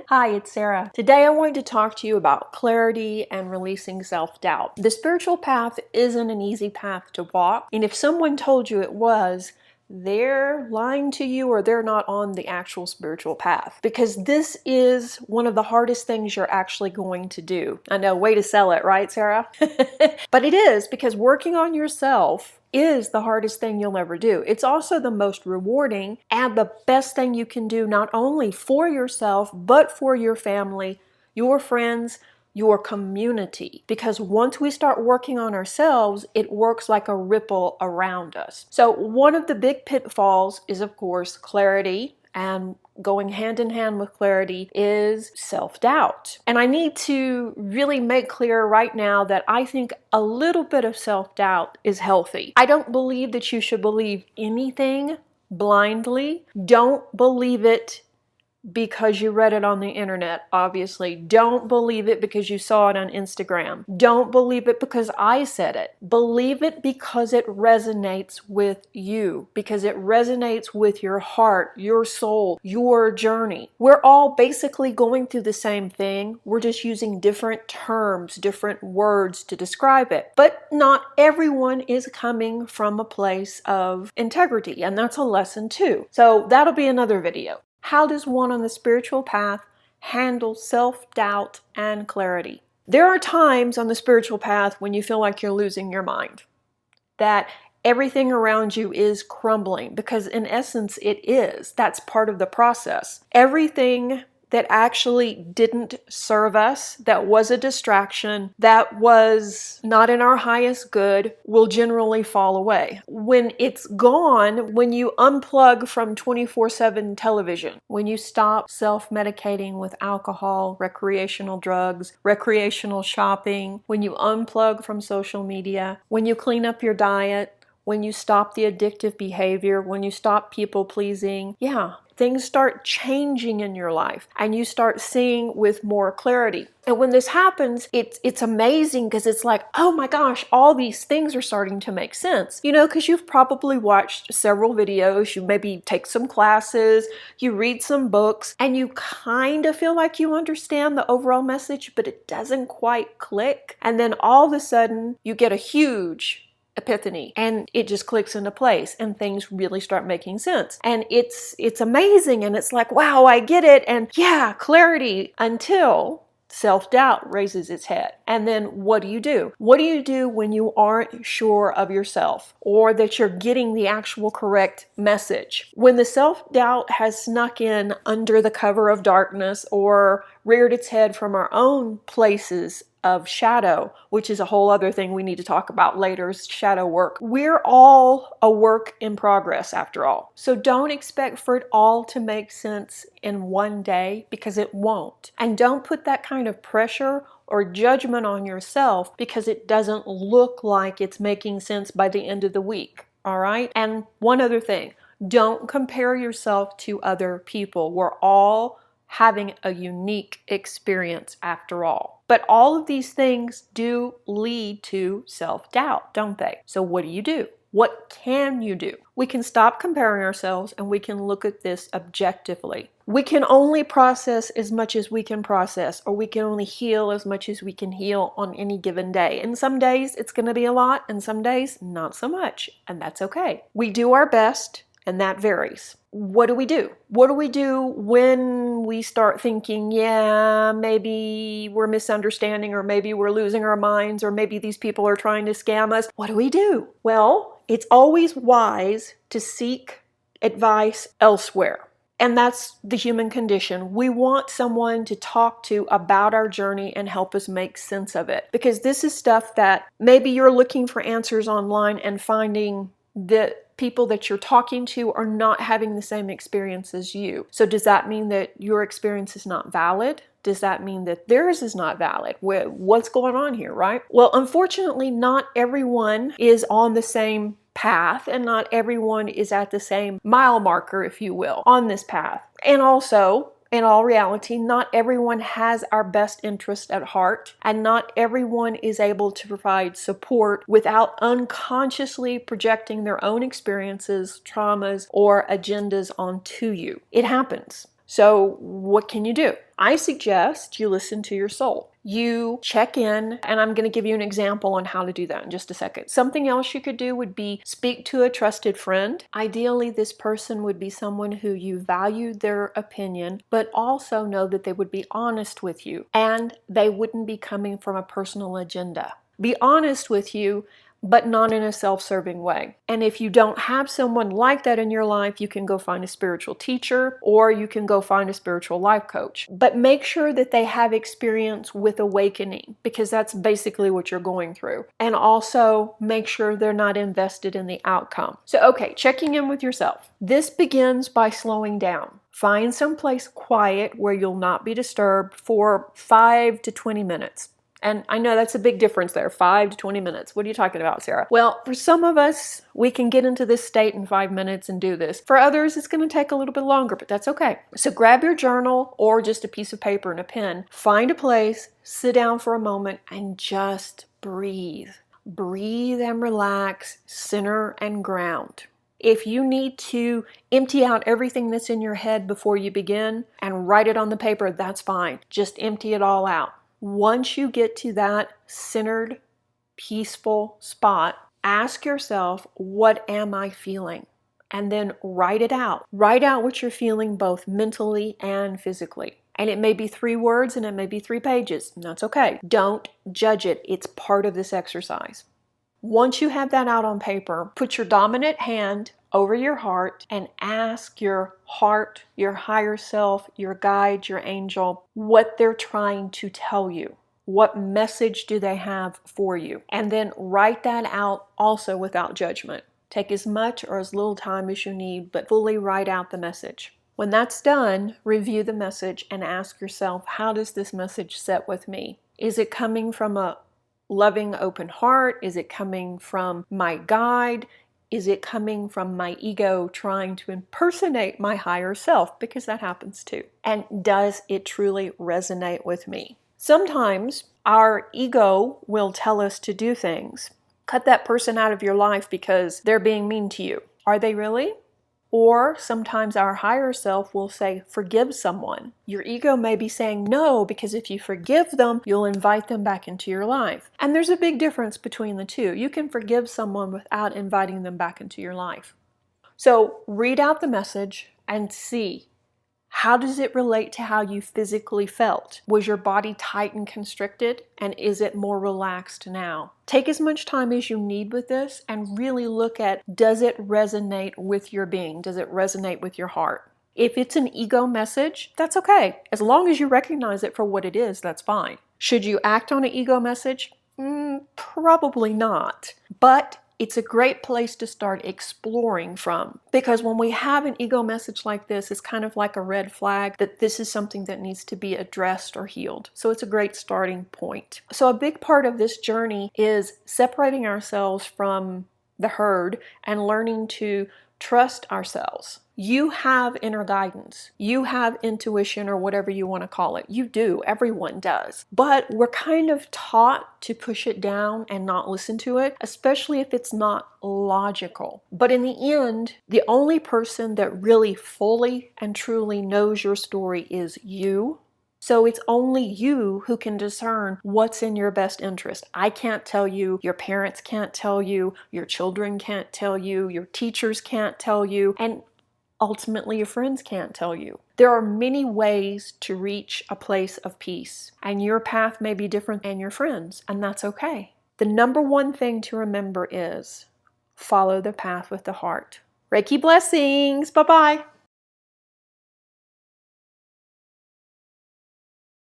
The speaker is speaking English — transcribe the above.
Hi, it's Sarah. Today I wanted to talk to you about clarity and releasing self-doubt. The spiritual path isn't an easy path to walk, and if someone told you it was, they're lying to you or they're not on the actual spiritual path, because this is one of the hardest things you're actually going to do. I know, way to sell it, right, Sarah? But it is, because working on yourself is the hardest thing you'll ever do. It's also the most rewarding and the best thing you can do, not only for yourself, but for your family, your friends, your community. Because once we start working on ourselves, it works like a ripple around us. So one of the big pitfalls is, of course, clarity, and going hand in hand with clarity is self-doubt. And I need to really make clear right now that I think a little bit of self-doubt is healthy. I don't believe that you should believe anything blindly. Don't believe it because you read it on the internet, obviously. Don't believe it because you saw it on Instagram. Don't believe it because I said it. Believe it because it resonates with you, because it resonates with your heart, your soul, your journey. We're all basically going through the same thing. We're just using different terms, different words to describe it. But not everyone is coming from a place of integrity, and that's a lesson too. So that'll be another video. How does one on the spiritual path handle self-doubt and clarity? There are times on the spiritual path when you feel like you're losing your mind, that everything around you is crumbling, because in essence it is. That's part of the process. Everything that actually didn't serve us, that was a distraction, that was not in our highest good, will generally fall away. When it's gone, when you unplug from 24/7 television, when you stop self-medicating with alcohol, recreational drugs, recreational shopping, when you unplug from social media, when you clean up your diet, when you stop the addictive behavior, when you stop people pleasing, things start changing in your life and you start seeing with more clarity. And when this happens, it's amazing, because it's like, oh my gosh, all these things are starting to make sense. You know, because you've probably watched several videos, you maybe take some classes, you read some books, and you kind of feel like you understand the overall message, but it doesn't quite click. And then all of a sudden, you get a huge epiphany and it just clicks into place and things really start making sense. And it's amazing, and it's like, wow, I get it. And yeah, clarity, until self-doubt raises its head. And then what do you do? What do you do when you aren't sure of yourself or that you're getting the actual correct message? When the self-doubt has snuck in under the cover of darkness or reared its head from our own places of shadow, which is a whole other thing we need to talk about later, is shadow work. We're all a work in progress after all. So don't expect for it all to make sense in one day, because it won't. And don't put that kind of pressure or judgment on yourself because it doesn't look like it's making sense by the end of the week. All right? And one other thing, don't compare yourself to other people. We're all having a unique experience after all. But all of these things do lead to self-doubt, don't they? So what do? What can you do? We can stop comparing ourselves and we can look at this objectively. We can only process as much as we can process, or we can only heal as much as we can heal on any given day. And some days it's going to be a lot, and some days not so much, and that's okay. We do our best, and that varies. What do we do? What do we do when we start thinking, yeah, maybe we're misunderstanding, or maybe we're losing our minds, or maybe these people are trying to scam us? What do we do? Well, it's always wise to seek advice elsewhere. And that's the human condition. We want someone to talk to about our journey and help us make sense of it. Because this is stuff that maybe you're looking for answers online and finding that people that you're talking to are not having the same experience as you. So does that mean that your experience is not valid? Does that mean that theirs is not valid? What's going on here, right? Well, unfortunately, not everyone is on the same path, and not everyone is at the same mile marker, if you will, on this path. And also, in all reality, not everyone has our best interest at heart, and not everyone is able to provide support without unconsciously projecting their own experiences, traumas, or agendas onto you. It happens. So what can you do? I suggest you listen to your soul. You check in, and I'm going to give you an example on how to do that in just a second. Something else you could do would be speak to a trusted friend. Ideally, this person would be someone who you valued their opinion, but also know that they would be honest with you and they wouldn't be coming from a personal agenda. Be honest with you, but not in a self-serving way. And if you don't have someone like that in your life, you can go find a spiritual teacher or you can go find a spiritual life coach. But make sure that they have experience with awakening, because that's basically what you're going through. And also make sure they're not invested in the outcome. So, okay, checking in with yourself. This begins by slowing down. Find someplace quiet where you'll not be disturbed for 5 to 20 minutes. And I know that's a big difference there, 5 to 20 minutes. What are you talking about, Sarah? Well, for some of us, we can get into this state in 5 minutes and do this. For others, it's going to take a little bit longer, but that's okay. So grab your journal or just a piece of paper and a pen. Find a place, sit down for a moment, and just breathe. Breathe and relax, center and ground. If you need to empty out everything that's in your head before you begin and write it on the paper, that's fine. Just empty it all out. Once you get to that centered, peaceful spot, ask yourself, what am I feeling? And then write it out. Write out what you're feeling both mentally and physically. And it may be 3 words and it may be 3 pages. And that's okay. Don't judge it. It's part of this exercise. Once you have that out on paper, put your dominant hand over your heart and ask your heart, your higher self, your guide, your angel, what they're trying to tell you. What message do they have for you? And then write that out also without judgment. Take as much or as little time as you need, but fully write out the message. When that's done, review the message and ask yourself, how does this message sit with me? Is it coming from a loving, open heart? Is it coming from my guide? Is it coming from my ego trying to impersonate my higher self? Because that happens too. And does it truly resonate with me? Sometimes our ego will tell us to do things. Cut that person out of your life because they're being mean to you. Are they really? Or sometimes our higher self will say, forgive someone. Your ego may be saying no, because if you forgive them, you'll invite them back into your life. And there's a big difference between the two. You can forgive someone without inviting them back into your life. So read out the message and see, how does it relate to how you physically felt? Was your body tight and constricted? And is it more relaxed now? Take as much time as you need with this and really look at, does it resonate with your being? Does it resonate with your heart? If it's an ego message, that's okay. As long as you recognize it for what it is, that's fine. Should you act on an ego message? Probably not. But it's a great place to start exploring from, because when we have an ego message like this, it's kind of like a red flag that this is something that needs to be addressed or healed. So it's a great starting point. So a big part of this journey is separating ourselves from the herd and learning to trust ourselves. You have inner guidance. You have intuition, or whatever you want to call it. You do. Everyone does. But we're kind of taught to push it down and not listen to it, especially if it's not logical. But in the end, the only person that really fully and truly knows your story is you. So it's only you who can discern what's in your best interest. I can't tell you, your parents can't tell you, your children can't tell you, your teachers can't tell you, and ultimately your friends can't tell you. There are many ways to reach a place of peace, and your path may be different than your friends, and that's okay. The number one thing to remember is follow the path with the heart. Reiki blessings. Bye-bye.